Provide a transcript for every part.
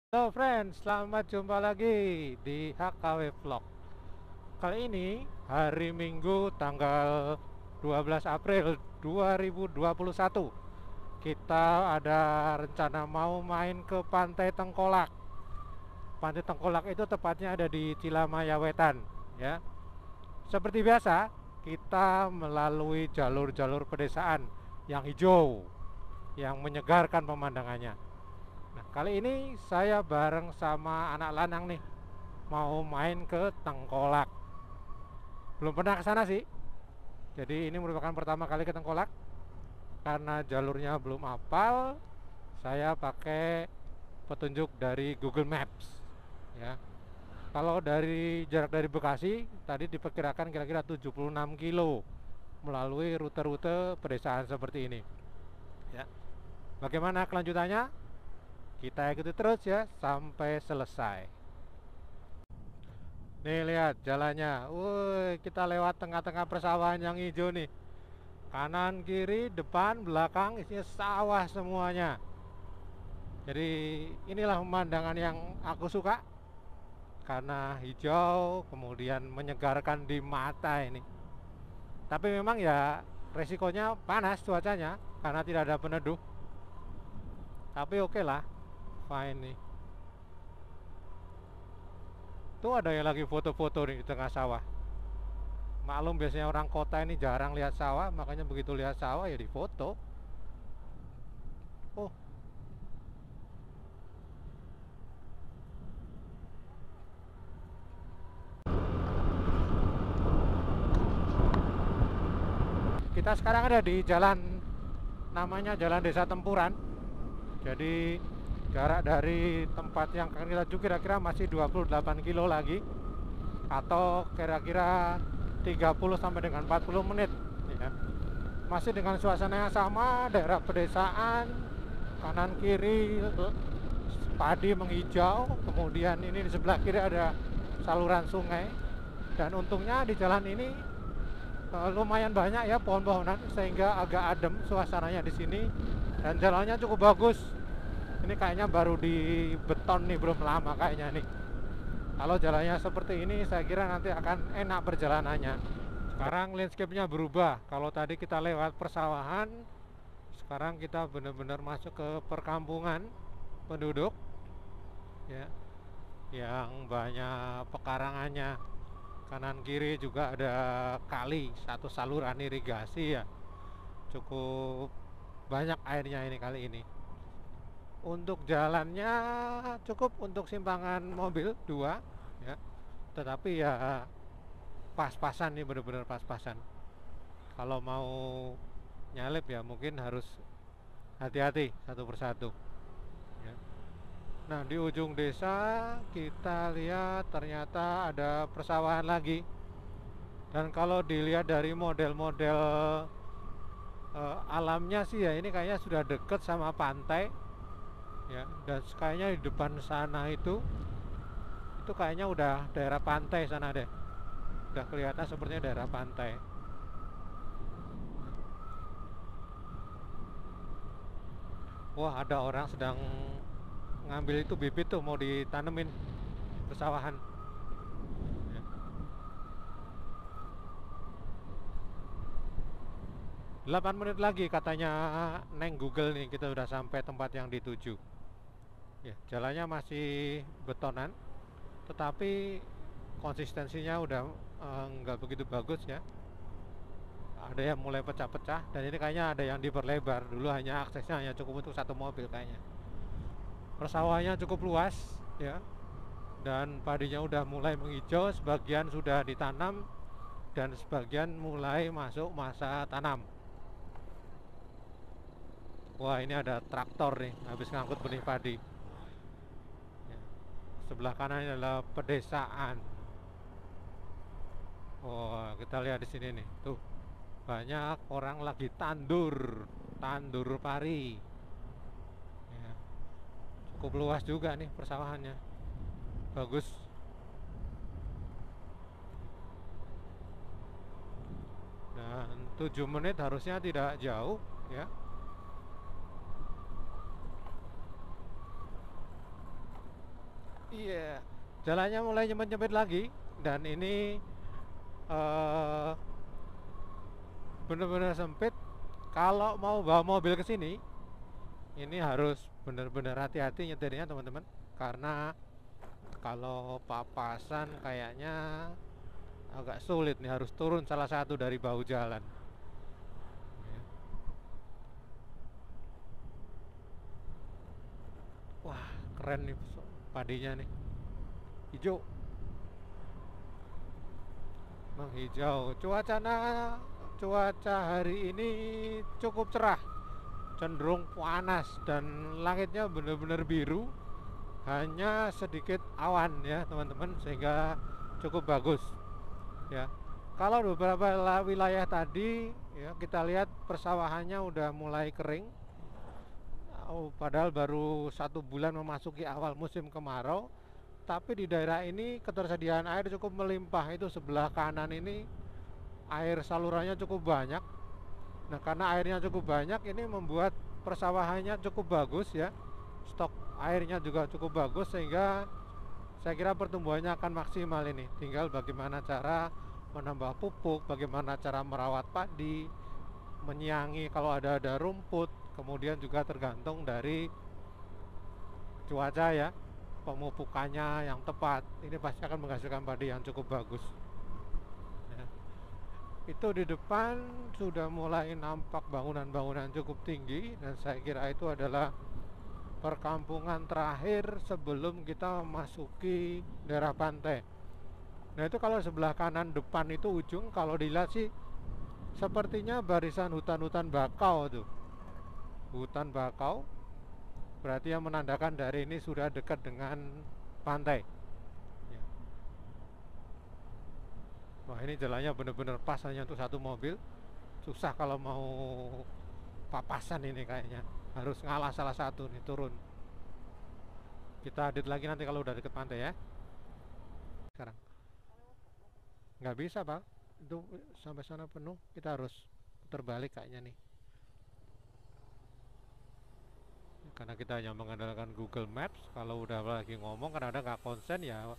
Halo friends, selamat jumpa lagi di HKW Vlog. Kali ini hari Minggu tanggal 12 April 2021. Kita ada rencana mau main ke Pantai Tengkolak. Pantai Tengkolak itu tepatnya ada di Cilamaya Wetan, ya. Seperti biasa, kita melalui jalur-jalur pedesaan yang hijau, yang menyegarkan pemandangannya. Nah, kali ini saya bareng sama anak lanang nih, mau main ke Tengkolak. Belum pernah ke sana sih. Jadi ini merupakan pertama kali ke Tengkolak. Karena jalurnya belum hafal, saya pakai petunjuk dari Google Maps. Ya. Kalau dari jarak dari Bekasi tadi diperkirakan kira-kira 76 kilo melalui rute-rute pedesaan seperti ini. Ya. Bagaimana kelanjutannya? Kita ikuti terus ya sampai selesai. Nih lihat jalannya. Woi, kita lewat tengah-tengah persawahan yang hijau nih. Kanan, kiri, depan, belakang isinya sawah semuanya. Jadi inilah pemandangan yang aku suka karena hijau, kemudian menyegarkan di mata ini. Tapi memang ya resikonya panas cuacanya karena tidak ada peneduh. Tapi oke lah, fine nih. Tuh ada yang lagi foto-foto nih di tengah sawah. Maklum biasanya orang kota ini jarang lihat sawah, makanya begitu lihat sawah ya difoto. Oh, kita sekarang ada di jalan namanya Jalan Desa Tempuran. Jadi jarak dari tempat yang kita tuju kira-kira masih 28 kilo lagi atau kira-kira 30 sampai dengan 40 menit ya. Masih dengan suasana yang sama, daerah pedesaan, kanan kiri padi menghijau, kemudian ini di sebelah kiri ada saluran sungai. Dan untungnya di jalan ini lumayan banyak ya pohon-pohonan sehingga agak adem suasananya di sini dan jalannya cukup bagus. Ini kayaknya baru di beton nih, belum lama kayaknya nih. Kalau jalannya seperti ini saya kira nanti akan enak perjalanannya. Sekarang landscape-nya berubah. Kalau tadi kita lewat persawahan, sekarang kita benar-benar masuk ke perkampungan penduduk ya, yang banyak pekarangannya. Kanan kiri juga ada kali, satu saluran irigasi ya. Cukup banyak airnya ini kali ini. Untuk jalannya cukup untuk simpangan mobil dua ya. Tetapi ya pas-pasan nih, bener-bener pas-pasan. Kalau mau nyalip ya mungkin harus hati-hati satu persatu ya. Nah di ujung desa kita lihat ternyata ada persawahan lagi. Dan kalau dilihat dari model-model alamnya sih ya ini kayaknya sudah deket sama pantai ya. Dan kayaknya di depan sana itu kayaknya udah daerah pantai sana deh. Udah kelihatan sepertinya daerah pantai. Wah ada orang sedang ngambil itu bibit tuh mau ditanemin persawahan ya. 8 menit lagi katanya Neng Google nih kita udah sampai tempat yang dituju ya. Jalannya masih betonan tetapi konsistensinya udah nggak begitu bagus ya. Ada yang mulai pecah-pecah dan ini kayaknya ada yang diperlebar. Dulu hanya aksesnya hanya cukup untuk satu mobil kayaknya. Persawahannya cukup luas ya, dan padinya udah mulai menghijau, sebagian sudah ditanam dan sebagian mulai masuk masa tanam. Wah ini ada traktor nih habis ngangkut benih padi ya. Sebelah kanan adalah pedesaan. Oh kita lihat di sini nih tuh, banyak orang lagi tandur pari ya. Cukup luas juga nih persawahannya, bagus. Dan 7 menit harusnya tidak jauh ya. Iya, jalannya mulai nyempit-nyempit lagi, dan ini eh, bener-bener sempit. Kalau mau bawa mobil ke sini, ini harus bener-bener hati-hati nyetirnya teman-teman, karena kalau papasan kayaknya agak sulit nih, harus turun salah satu dari bahu jalan. Wah, keren nih padinya nih, hijau, menghijau. Cuaca hari ini cukup cerah, cenderung panas, dan langitnya benar-benar biru, hanya sedikit awan ya teman-teman, sehingga cukup bagus ya. Kalau beberapa wilayah tadi ya, kita lihat persawahannya udah mulai kering. Padahal baru 1 bulan memasuki awal musim kemarau, tapi di daerah ini ketersediaan air cukup melimpah. Itu sebelah kanan ini air salurannya cukup banyak. Nah, karena airnya cukup banyak, ini membuat persawahannya cukup bagus ya. Stok airnya juga cukup bagus, sehingga saya kira pertumbuhannya akan maksimal ini. Tinggal bagaimana cara menambah pupuk, bagaimana cara merawat padi, menyiangi kalau ada rumput. Kemudian juga tergantung dari cuaca ya, pemupukannya yang tepat. Ini pasti akan menghasilkan padi yang cukup bagus ya. Itu di depan sudah mulai nampak bangunan-bangunan cukup tinggi, dan saya kira itu adalah perkampungan terakhir sebelum kita memasuki daerah pantai. Nah, itu kalau sebelah kanan depan itu ujung, kalau dilihat sih sepertinya barisan hutan-hutan bakau tuh. Hutan bakau berarti yang menandakan dari ini sudah dekat dengan pantai ya. Wah, ini jalannya benar-benar pas hanya untuk satu mobil. Susah kalau mau papasan ini, kayaknya harus ngalah salah satu nih, turun. Kita edit lagi nanti kalau udah deket pantai ya. Sekarang nggak bisa Pak, itu sampai sana penuh, kita harus putar balik kayaknya nih, karena kita hanya mengandalkan Google Maps. Kalau udah lagi ngomong kadang-kadang nggak konsen ya,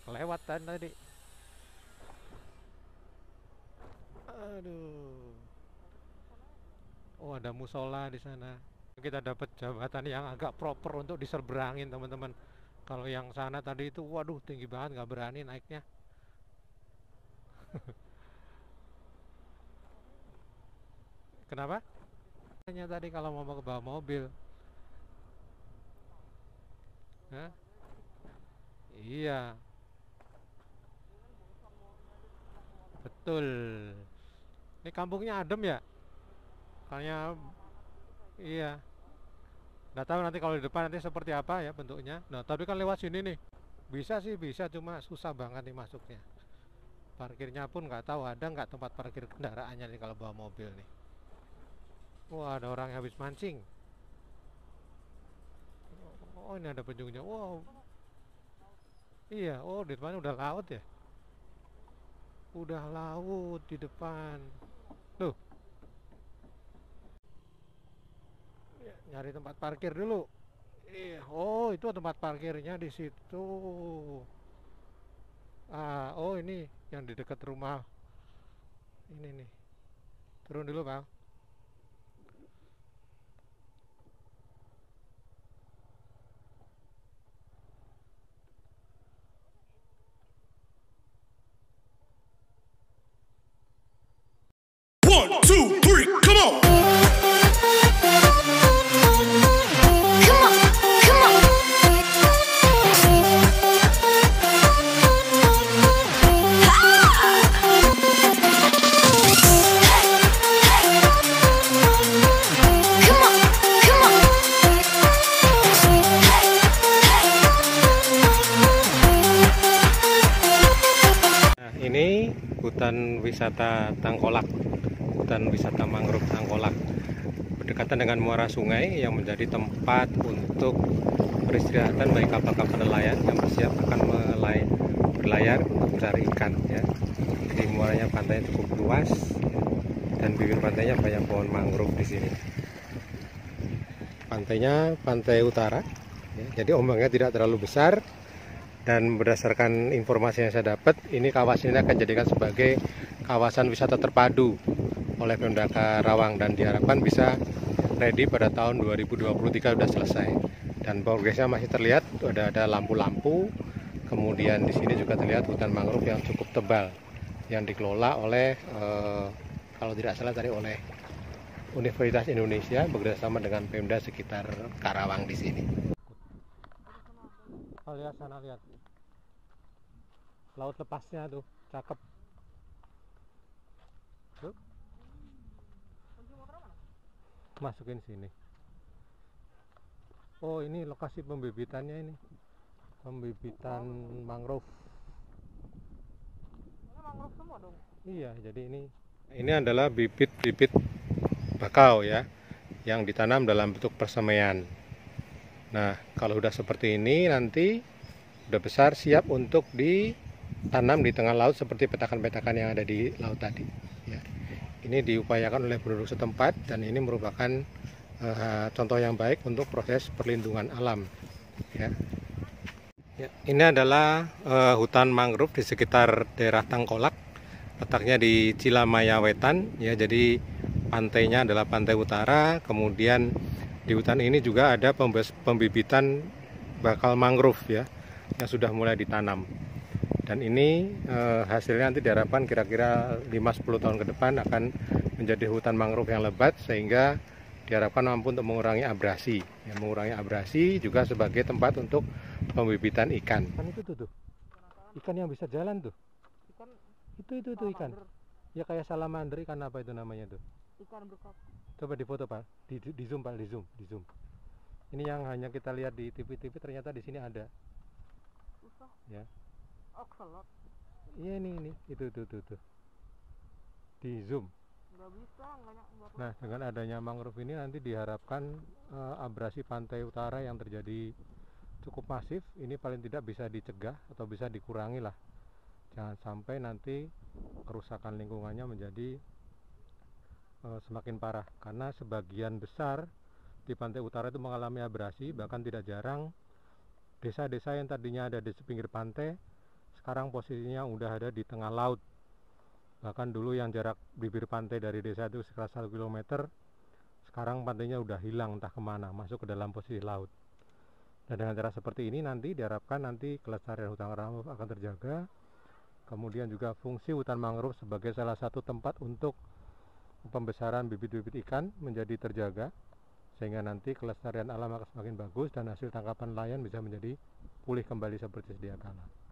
kelewat tadi. Aduh. Oh, ada musola di sana. Kita dapat jembatan yang agak proper untuk diseberangin teman-teman. Kalau yang sana tadi itu, waduh, tinggi banget, nggak berani naiknya. Kenapa? Hanya tadi kalau mau ke bawah mobil. Hah? Iya, betul. Ini kampungnya adem ya? Kayaknya iya. Nggak tahu nanti kalau di depan nanti seperti apa ya bentuknya. Nah, tapi kan lewat sini nih. Bisa sih, bisa, cuma susah banget nih masuknya. Parkirnya pun nggak tahu ada nggak tempat parkir kendaraannya nih kalau bawa mobil nih. Wah, ada orang yang habis mancing. Oh, ini ada penjungnya. Wow. Iya, oh di depan udah laut ya. Udah laut di depan. Loh, nyari tempat parkir dulu. Iya, oh itu tempat parkirnya di situ. Oh ini yang di dekat rumah. Ini nih. Turun dulu, Bang. One, two, three, come on! Ini hutan wisata Tangkolak, hutan wisata mangrove Tangkolak, berdekatan dengan muara sungai yang menjadi tempat untuk peristirahatan bagi kapal-kapal nelayan yang bersiap akan berlayar untuk mencari ikan ya. Jadi muaranya pantainya cukup luas dan bibir pantainya banyak pohon mangrove di sini. Pantainya pantai utara ya, jadi ombaknya tidak terlalu besar Dan berdasarkan informasi yang saya dapat, ini kawasan ini akan dijadikan sebagai kawasan wisata terpadu oleh Pemda Karawang dan diharapkan bisa ready pada tahun 2023 sudah selesai. Dan progresnya masih terlihat, ada lampu-lampu. Kemudian di sini juga terlihat hutan mangrove yang cukup tebal yang dikelola oleh kalau tidak salah tadi oleh Universitas Indonesia bekerjasama dengan Pemda sekitar Karawang di sini. Oh, lihat sana, lihat laut lepasnya tuh, cakep tuh. Masukin sini. Oh, ini lokasi pembibitannya, ini pembibitan mangrove. Ini mangrove semua dong. Iya, jadi ini adalah bibit-bibit bakau ya, yang ditanam dalam bentuk persemaian. Nah, kalau udah seperti ini nanti udah besar, siap untuk ditanam di tengah laut seperti petakan-petakan yang ada di laut tadi. Ya. Ini diupayakan oleh penduduk setempat dan ini merupakan contoh yang baik untuk proses perlindungan alam. Ya. Ya, ini adalah hutan mangrove di sekitar daerah Tangkolak, letaknya di Cilamaya Wetan. Ya, jadi pantainya adalah pantai utara, kemudian di hutan ini juga ada pembibitan bakal mangrove ya, yang sudah mulai ditanam. Dan ini hasilnya nanti diharapkan kira-kira 5-10 tahun ke depan akan menjadi hutan mangrove yang lebat, sehingga diharapkan mampu untuk mengurangi abrasi. Ya, mengurangi abrasi juga sebagai tempat untuk pembibitan ikan. Kan itu tuh, ikan yang bisa jalan tuh. Ikan itu ikan. Ya kayak salamander, ikan apa itu namanya tuh? Ikan berkaki. Coba difoto Pak, di zoom Pak, di zoom. Ini yang hanya kita lihat di TV-TV, ternyata di sini ada. Susah. Ya. Oxalot. Iya ini, itu. Di zoom. Nggak bisa, nggak. Nah, dengan adanya mangrove ini nanti diharapkan abrasi pantai utara yang terjadi cukup masif, ini paling tidak bisa dicegah atau bisa dikurangi lah. Jangan sampai nanti kerusakan lingkungannya menjadi semakin parah, karena sebagian besar di pantai utara itu mengalami abrasi. Bahkan tidak jarang desa-desa yang tadinya ada di pinggir pantai sekarang posisinya udah ada di tengah laut. Bahkan dulu yang jarak bibir pantai dari desa itu sekitar 1 km, sekarang pantainya udah hilang entah kemana, masuk ke dalam posisi laut. Dan dengan cara seperti ini nanti diharapkan nanti kelestarian hutan mangrove akan terjaga. Kemudian juga fungsi hutan mangrove sebagai salah satu tempat untuk pembesaran bibit-bibit ikan menjadi terjaga, sehingga nanti kelestarian alam akan semakin bagus dan hasil tangkapan nelayan bisa menjadi pulih kembali seperti sedia kala.